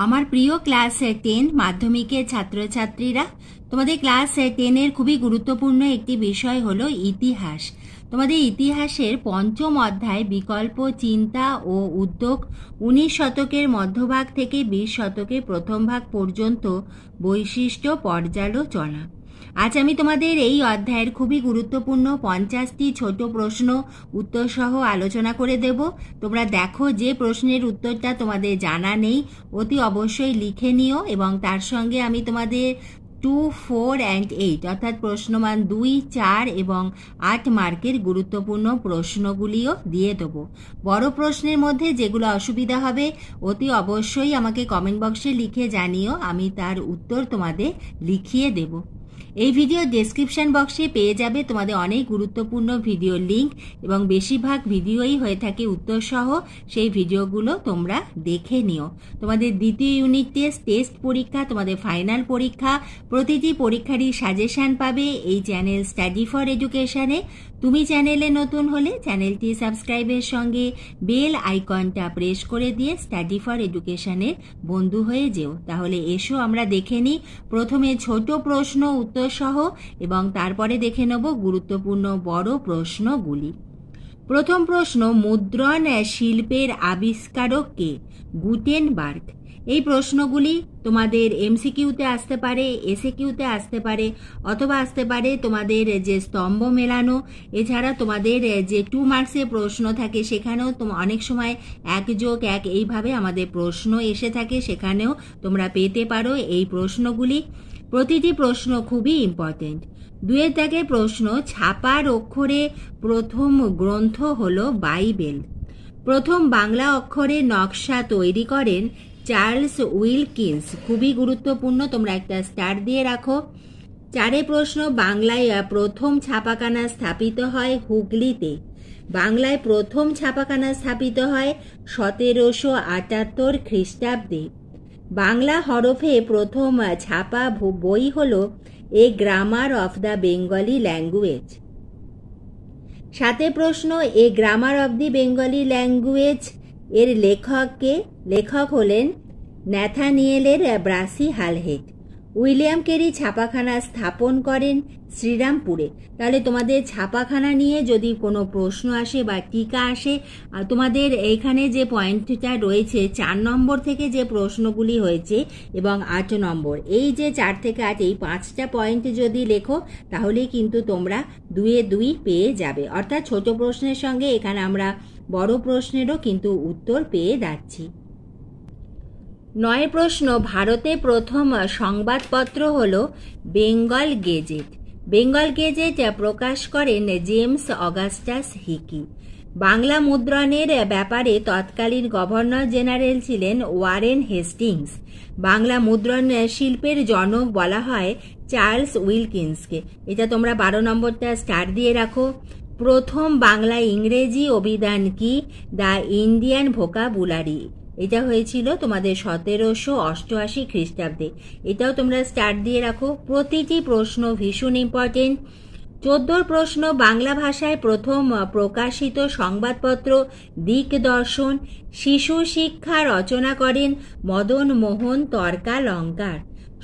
আমার প্রিয় ক্লাস 10 মাধ্যমিকের ছাত্রছাত্রীরা, তোমাদের ক্লাস 10-এর খুবই গুরুত্বপূর্ণ একটি বিষয় হলো ইতিহাস। তোমাদের ইতিহাসের পঞ্চম অধ্যায় বিকল্প চিন্তা ও উদ্যোগ 19 শতকের মধ্যভাগ থেকে 20 শতকের প্রথম ভাগ পর্যন্ত বৈশিষ্ট্য পর্যালোচনা। আজ আমি তোমাদের এই অধ্যায়ের খুবই গুরুত্বপূর্ণ 50টি ছোট প্রশ্ন উত্তর সহ আলোচনা করে দেব। তোমরা দেখো যে প্রশ্নের উত্তরটা তোমাদের জানা নেই অতি অবশ্যই লিখে নিও, এবং তার সঙ্গে আমি তোমাদের 2, 4 and 8 অর্থাৎ প্রশ্নমান 2, 4 এবং 8 মার্কের গুরুত্বপূর্ণ প্রশ্নগুলিও দিয়ে দেবো। বড় প্রশ্নের মধ্যে যেগুলো অসুবিধা হবে অতি অবশ্যই আমাকে কমেন্ট বক্সে লিখে জানিও, আমি তার উত্তর তোমাদের লিখিয়ে দেব। এই ভিডিও ডেসক্রিপশন বক্সে পেয়ে যাবে তোমাদের অনেক গুরুত্বপূর্ণ ভিডিও লিংক, এবং বেশিরভাগ ভিডিওই হয়ে থাকে উত্তর সহ। সেই ভিডিওগুলো তোমরা দেখে নিও। তোমাদের দ্বিতীয় ইউনিট টেস্ট পরীক্ষা, তোমাদের ফাইনাল পরীক্ষা, প্রতিটি পরীক্ষারই সাজেশন পাবে এই চ্যানেল স্টাডি ফর এডুকেশনে। তুমি চ্যানেলে নতুন হলে চ্যানেলটি সাবস্ক্রাইবের সঙ্গে বেল আইকনটা প্রেস করে দিয়ে স্টাডি ফর এডুকেশনের বন্ধু হয়ে যেও। তাহলে এসো আমরা দেখে নিই প্রথমে ছোট প্রশ্ন উত্তর সহ, এবং তারপরে দেখে নেব গুরুত্বপূর্ণ বড় প্রশ্নগুলি। প্রথম প্রশ্ন, মুদ্রণ শিল্পের আবিষ্কারক কে? গুটেনবার্গ। এই প্রশ্নগুলি তোমাদের এমসিকিউতে আসতে পারে, এসএকিউতে আসতে পারে, অথবা আসতে পারে তোমাদের যে স্তম্ভ মেলানো। এছাড়া তোমাদের যে 2 মার্কসের প্রশ্ন থাকে সেখানেও অনেক সময় 1+1 এইভাবে আমাদের প্রশ্ন এসে থাকে, সেখানেও তোমরা পেতে পারো এই প্রশ্নগুলি। প্রতিটি প্রশ্ন খুবই ইম্পর্টেন্ট। 2-এর দাগের প্রশ্ন, ছাপার অক্ষরে প্রথম গ্রন্থ হলো বাইবেল। প্রথম বাংলা অক্ষরের নকশা তৈরি করেন চার্লস উইলকিন্স। খুবই গুরুত্বপূর্ণ, তোমরা একটা স্টার দিয়ে রাখো। 4-এ প্রশ্ন, বাংলায় প্রথম ছাপাখানা স্থাপিত হয় হুগলিতে। বাংলায় প্রথম ছাপাখানা স্থাপিত হয় 1778 খ্রিস্টাব্দে। বাংলা হরফে প্রথম ছাপা বই হল A grammar of the Bengali language. 7-এ প্রশ্ন, A grammar of the Bengali language এর লেখক কে? লেখক হলেন ন্যাথানিয়েলের ব্রাসি হালহেড। উইলিয়াম কেরি ছাপাখানা স্থাপন করেন শ্রীরামপুরে। তাহলে তোমাদের ছাপাখানা নিয়ে যদি কোনো প্রশ্ন আসে বা টিকা আসে, তোমাদের এইখানে যে পয়েন্টটা রয়েছে 4 নম্বর থেকে যে প্রশ্নগুলি হয়েছে এবং 8 নম্বর, এই যে 4 থেকে 8 এই 5টা পয়েন্ট যদি লেখো তাহলে কিন্তু তোমরা 2-এ 2 পেয়ে যাবে। অর্থাৎ ছোট প্রশ্নের সঙ্গে এখানে আমরা বড় প্রশ্নেরও কিন্তু উত্তর পেয়ে যাচ্ছি। 9 প্রশ্ন, ভারতে প্রথম সংবাদপত্র হল বেঙ্গল গেজেট। বেঙ্গল গেজেট প্রকাশ করেন জেমস অগাস্টাস হিকি। বাংলা মুদ্রণের ব্যাপারে তৎকালীন গভর্নর জেনারেল ছিলেন ওয়ারেন হেস্টিংস। বাংলা মুদ্রণ শিল্পের জনক বলা হয় চার্লস উইলকিন্সকে। এটা তোমরা 12 নম্বরটা স্টার দিয়ে রাখো। প্রথম বাংলা ইংরেজি অভিধান কি? The Indian vocabulary. এটা হয়েছিল তোমাদের 1788 খ্রিস্টাব্দে। এটাও তোমরা স্টার দিয়ে রাখো। প্রতিটি প্রশ্ন ভীষণ ইম্পর্টেন্ট। 14 প্রশ্ন, বাংলা ভাষায় প্রথম প্রকাশিত সংবাদপত্র দিকদর্শন। শিশু শিক্ষা রচনা করেন মদন মোহন তর্কালঙ্কার।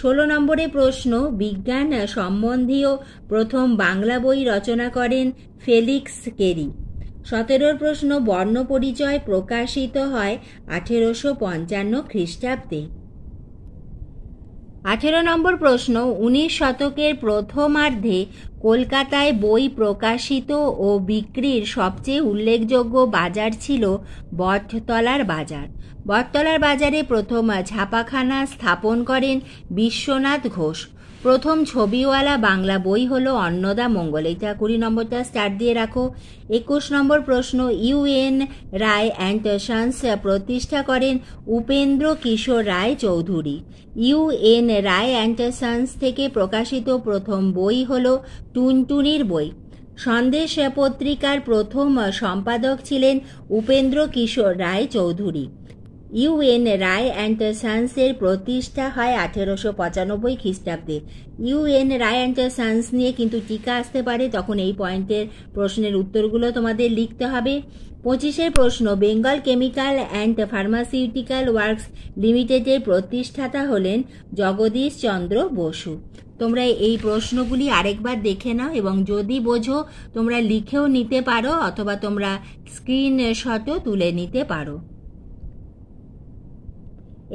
16 নম্বরে প্রশ্ন, বিজ্ঞান সম্বন্ধীয় প্রথম বাংলা বই রচনা করেন ফেলিক্স কেরি। 17 প্রশ্ন, বর্ণ পরিচয় প্রকাশিত হয় 1855 খ্রিস্টাব্দে। 18 নম্বর প্রশ্ন, 19 শতকের প্রথমার্ধে কলকাতায় বই প্রকাশিত ও বিক্রির সবচেয়ে উল্লেখযোগ্য বাজার ছিল বটতলার বাজার। বটতলার বাজারে প্রথম ছাপাখানা স্থাপন করেন বিশ্বনাথ ঘোষ। প্রথম ছবিওয়ালা বাংলা বই হলো অন্নদা মঙ্গল। এটা 20 নম্বরটা স্টার দিয়ে রাখো। 21 নম্বর প্রশ্ন, ইউএন রায় অ্যান্ড সন্স প্রতিষ্ঠা করেন Upendra Kishore Ray Chowdhury. U N Ray and Sons থেকে প্রকাশিত প্রথম বই হলো টুনটুনির বই। সন্দেশ পত্রিকার প্রথম সম্পাদক ছিলেন উপেন্দ্র কিশোর রায় চৌধুরী। ইউএন রায় অ্যান্ড সন্সের প্রতিষ্ঠা হয় 1895 খ্রিস্টাব্দে। ইউএন রায় অ্যান্ড সন্স নিয়ে কিন্তু টিকা আসতে পারে, তখন এই পয়েন্টের প্রশ্নের উত্তরগুলো তোমাদের লিখতে হবে। 25 প্রশ্ন, Bengal chemical and pharmaceutical works লিমিটেডের প্রতিষ্ঠাতা হলেন জগদীশ চন্দ্র বসু। তোমরা এই প্রশ্নগুলি আরেকবার দেখে নাও এবং যদি বোঝো তোমরা লিখেও নিতে পারো অথবা তোমরা স্ক্রিনশটও তুলে নিতে পারো।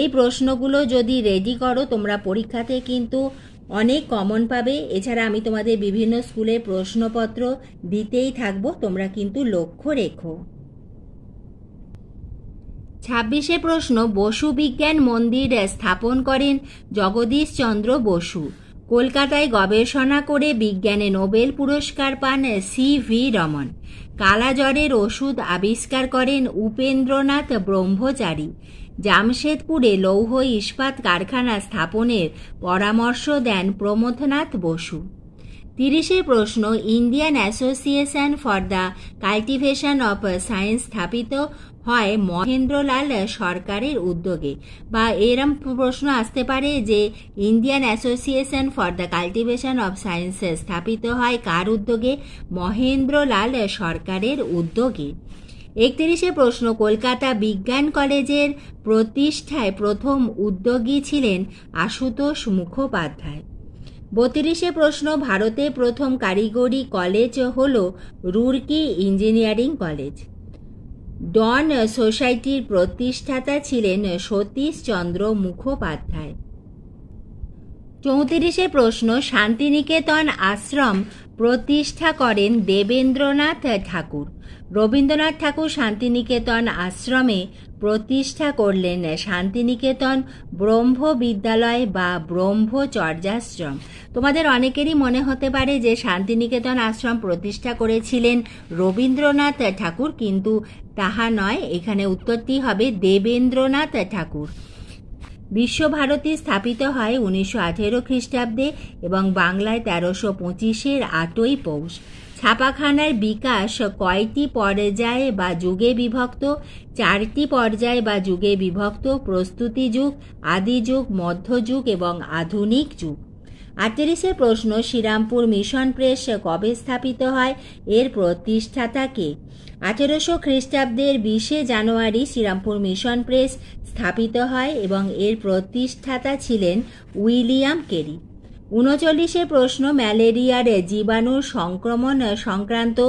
এই প্রশ্নগুলো যদি রেডি করো তোমরা পরীক্ষাতে কিন্তু অনেক কমন পাবে। এছাড়া আমি তোমাদের বিভিন্ন স্কুলের প্রশ্নপত্র দিতেই থাকবো, তোমরা কিন্তু লক্ষ্য রেখো। 26 প্রশ্ন, বসু বিজ্ঞান মন্দির স্থাপন করেন জগদীশ চন্দ্র বসু। কলকাতায় গবেষণা করে বিজ্ঞানে নোবেল পুরস্কার পান CV রমন। কালাজ্বরের ওষুধ আবিষ্কার করেন উপেন্দ্রনাথ ব্রহ্মচারী। জামশেদপুরে লৌহ ইস্পাত কারখানা স্থাপনের পরামর্শ দেন প্রমথনাথ বসু। 30 প্রশ্ন, Indian association for the cultivation of science স্থাপিত হয় মহেন্দ্রলাল সরকারের উদ্যোগে। বা এরম প্রশ্ন আসতে পারে যে Indian association for the cultivation of science স্থাপিত হয় কার উদ্যোগে? মহেন্দ্রলাল সরকারের উদ্যোগে। 31 প্রশ্ন, কলকাতা বিজ্ঞান কলেজের প্রতিষ্ঠায় প্রথম উদ্যোগী ছিলেন আশুতোষ মুখোপাধ্যায়। 32 প্রশ্ন, ভারতে প্রথম কারিগরি কলেজ হল রুরকি ইঞ্জিনিয়ারিং কলেজ। ডন সোসাইটির প্রতিষ্ঠাতা ছিলেন সতীশ চন্দ্র মুখোপাধ্যায়। 34 প্রশ্ন, শান্তিনিকেতন আশ্রম প্রতিষ্ঠা করেন দেবেন্দ্রনাথ ঠাকুর। রবীন্দ্রনাথ ঠাকুর শান্তিনিকেতন আশ্রমে প্রতিষ্ঠা করলেন শান্তিনিকেতন ব্রহ্ম বিদ্যালয় বা ব্রহ্মচর্যাশ্রম। তোমাদের অনেকেরই মনে হতে পারে যে শান্তিনিকেতন আশ্রম প্রতিষ্ঠা করেছিলেন রবীন্দ্রনাথ ঠাকুর, কিন্তু তাহা নয়, এখানে উত্তরটি হবে দেবেন্দ্রনাথ ঠাকুর। বিশ্বভারতী স্থাপিত হয় 1918 খ্রিস্টাব্দে এবং বাংলায় 1325 8ই পৌষ। ছাপাখানার বিকাশ কয়টি পর্যায়ে বা যুগে বিভক্ত? 4টি পর্যায়ে বা যুগে বিভক্ত: প্রস্তুতি যুগ, আদি যুগ, মধ্যযুগ এবং আধুনিক যুগ। 38 প্রশ্ন, শ্রীরামপুর মিশন প্রেস কবে স্থাপিত হয়? এর প্রতিষ্ঠাতা কে? 1800 খ্রিস্টাব্দের 20 জানুয়ারি শ্রীরামপুর মিশন প্রেস স্থাপিত হয় এবং এর প্রতিষ্ঠাতা ছিলেন উইলিয়াম কেরি। 39 প্রশ্ন, ম্যালেরিয়ার জীবাণুর সংক্রমণ সংক্রান্ত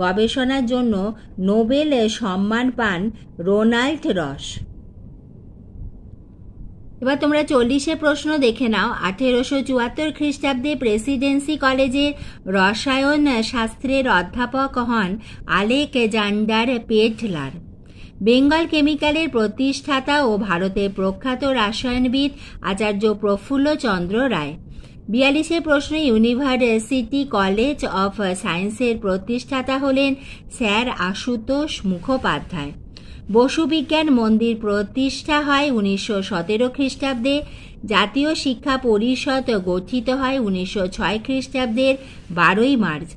গবেষণার জন্য নোবেল সম্মান পান রোনাল্ড রস। এবার তোমরা 40 প্রশ্ন দেখে নাও। 1874 খ্রিস্টাব্দে প্রেসিডেন্সি কলেজের রসায়ন শাস্ত্রের অধ্যাপক হন আলেকজান্ডার পেটলার। বেঙ্গল কেমিক্যালের প্রতিষ্ঠাতা ও ভারতের প্রখ্যাত রসায়নবিদ আচার্য প্রফুল্লচন্দ্র রায়। 42 প্রশ্ন, ইউনিভার্সিটি কলেজ অফ সায়েন্সের প্রতিষ্ঠাতা হলেন স্যার আশুতোষ মুখোপাধ্যায়। বসু বিজ্ঞান মন্দির প্রতিষ্ঠা হয় 1917 খ্রিস্টাব্দে। জাতীয় শিক্ষা পরিষদ গঠিত হয় 1906 খ্রিস্টাব্দের 12ই মার্চ।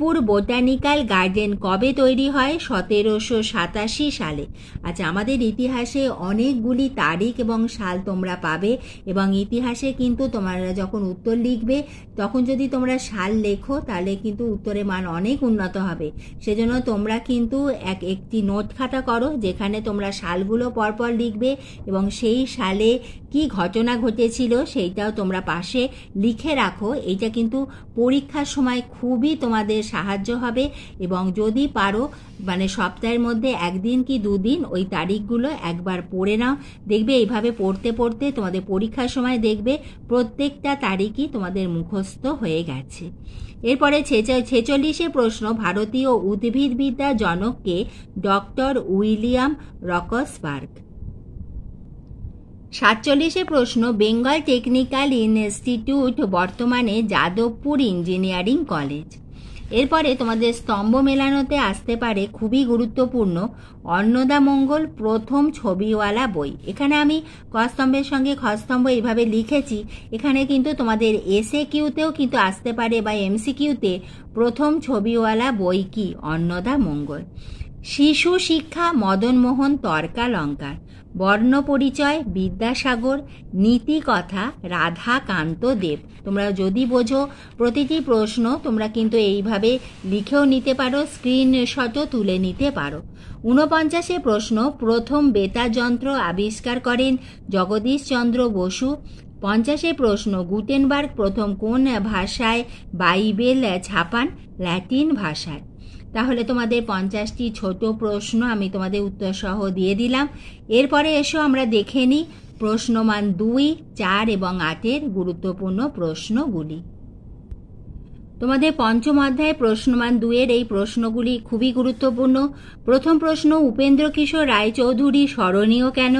পুর বোটানিক্যাল গার্ডেন কবে তৈরি হয়? 1787 সালে। আচ্ছা, আমাদের ইতিহাসে অনেকগুলি তারিখ এবং সাল তোমরা পাবে এবং ইতিহাসে কিন্তু তোমরা যখন উত্তর লিখবে তখন যদি তোমরা সাল লেখো তাহলে কিন্তু উত্তরের মান অনেক উন্নত হবে। সেজন্য তোমরা কিন্তু একটি নোট খাতা করো যেখানে তোমরা সালগুলো পরপর লিখবে এবং সেই সালে কি ঘটনা ঘটেছিল সেইটাও তোমরা পাশে লিখে রাখো। এইটা কিন্তু পরীক্ষার সময় খুবই তোমাদের সাহায্য হবে এবং যদি পারো মানে সপ্তাহের মধ্যে একদিন কি দুদিন ওই তারিখগুলো একবার পড়ে নাও। দেখবে এইভাবে পড়তে পড়তে তোমাদের পরীক্ষার সময় দেখবে প্রত্যেকটা তারিখই তোমাদের মুখস্থ হয়ে গেছে। এরপরে 46 প্রশ্ন, ভারতীয় উদ্ভিদবিদ্যা জনককে ডক্টর উইলিয়াম রকসবার্গ। 47 প্রশ্ন, বেঙ্গল টেকনিক্যাল ইনস্টিটিউট বর্তমানে যাদবপুর ইঞ্জিনিয়ারিং কলেজ। এরপরে তোমাদের স্তম্ভ মেলানোতে আসতে পারে খুবই গুরুত্বপূর্ণ অন্নদামঙ্গল প্রথম ছবিওয়ালা বই। এখানে আমি ক স্তম্ভের সঙ্গে খ স্তম্ভ এইভাবে লিখেছি। এখানে কিন্তু তোমাদের SAQতেও কিন্তু আসতে পারে বা MCQতে প্রথম ছবিওয়ালা বই কি? অন্নদামঙ্গল। শিশু শিক্ষা মদনমোহন তর্কালঙ্কার, বর্ণ পরিচয় বিদ্যাসাগর, নীতি কথা রাধাকান্ত দেব। তোমরা যদি বোঝো প্রতিটি প্রশ্ন তোমরা কিন্তু এইভাবে লিখেও নিতে পারো, স্ক্রিনশটও তুলে নিতে পারো। 49 প্রশ্ন, প্রথম বেতার যন্ত্র আবিষ্কার করেন জগদীশচন্দ্র বসু। 50 প্রশ্ন, গুটেনবার্গ প্রথম কোন ভাষায় বাইবেল ছাপান? ল্যাটিন ভাষায়। তাহলে তোমাদের 50টি ছোট প্রশ্ন আমি তোমাদের উত্তর সহ দিয়ে দিলাম। এরপরে এসো আমরা দেখে নিই প্রশ্নমান 2, 4 এবং 8-এর গুরুত্বপূর্ণ প্রশ্নগুলি। তোমাদের পঞ্চম অধ্যায়ে প্রশ্নমান 2-এর এই প্রশ্নগুলি খুবই গুরুত্বপূর্ণ। প্রথম প্রশ্ন, উপেন্দ্র কিশোর রায়চৌধুরী স্মরণীয় কেন?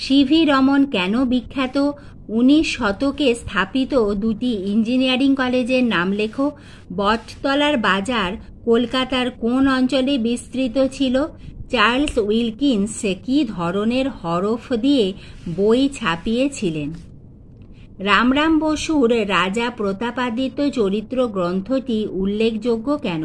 সিভি রমন কেন বিখ্যাত? 19 শতকে স্থাপিত দুটি ইঞ্জিনিয়ারিং কলেজের নাম লেখো। বটতলার বাজার কলকাতার কোন অঞ্চলে বিস্তৃত ছিল? চার্লস উইলকিন্স কী ধরনের হরফ দিয়ে বই ছাপিয়েছিলেন? রামরাম বসুর রাজা প্রতাপাদিত্য চরিত্র গ্রন্থটি উল্লেখযোগ্য কেন?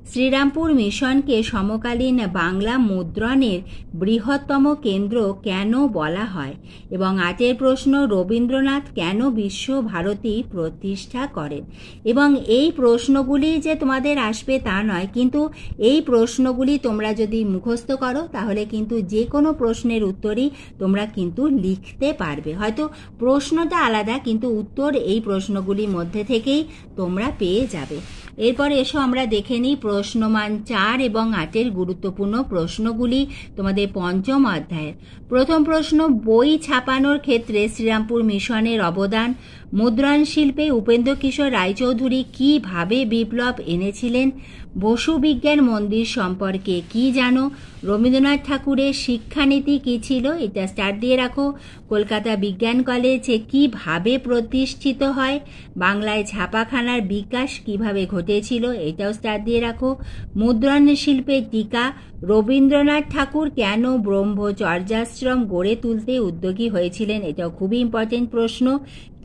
শ্রীরামপুর মিশনকে সমকালীন বাংলা মুদ্রণের বৃহত্তম কেন্দ্র কেন বলা হয়? এবং 8-এর প্রশ্ন, রবীন্দ্রনাথ কেন বিশ্বভারতী প্রতিষ্ঠা করেন? এবং এই প্রশ্নগুলি যে তোমাদের আসবে তা নয়, কিন্তু এই প্রশ্নগুলি তোমরা যদি মুখস্থ করো তাহলে কিন্তু যে কোনো প্রশ্নের উত্তরই তোমরা কিন্তু লিখতে পারবে। হয়তো প্রশ্নটা আলাদা কিন্তু উত্তর এই প্রশ্নগুলির মধ্যে থেকেই তোমরা পেয়ে যাবে। এরপর এসো আমরা দেখে নিই প্রশ্নমান 4 এবং 8-এর গুরুত্বপূর্ণ প্রশ্নগুলি তোমাদের পঞ্চম অধ্যায়ের। প্রথম প্রশ্ন, বই ছাপানোর ক্ষেত্রে শ্রীরামপুর মিশনের অবদান। মুদ্রণ শিল্পে উপেন্দ্র কিশোর রায়চৌধুরী কীভাবে বিপ্লব এনেছিলেন? বসু বিজ্ঞান মন্দির সম্পর্কে কি জানো? রবীন্দ্রনাথ ঠাকুরের শিক্ষানীতি কি ছিল? এটা স্টার দিয়ে রাখো। কলকাতা বিজ্ঞান কলেজ কিভাবে প্রতিষ্ঠিত হয়? বাংলায় ছাপাখানার বিকাশ কিভাবে ঘটেছিল? এটাও স্টার দিয়ে রাখো। মুদ্রণ শিল্পের টিকা। রবীন্দ্রনাথ ঠাকুর কেন ব্রহ্মচর্যাশ্রম গড়ে তুলতে উদ্যোগী হয়েছিলেন? এটাও খুবই ইম্পর্টেন্ট প্রশ্ন।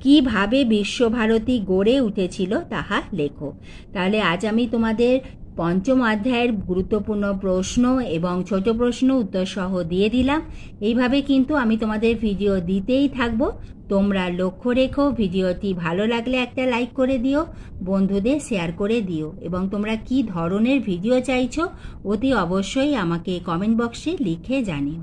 কিভাবে বিশ্বভারতী গড়ে উঠেছিল তাহা লেখো। তাহলে আজ আমি তোমাদের পঞ্চম অধ্যায়ের গুরুত্বপূর্ণ প্রশ্ন এবং ছোট প্রশ্ন উত্তর সহ দিয়ে দিলাম। এইভাবে কিন্তু আমি তোমাদের ভিডিও দিতেই থাকবো। তোমরা লক্ষ্য রেখো ভিডিওটি ভালো লাগলে একটা লাইক করে দিও, বন্ধুদের শেয়ার করে দিও এবং তোমরা কি ধরনের ভিডিও চাইছো অতি অবশ্যই আমাকে কমেন্ট বক্সে লিখে জানিও।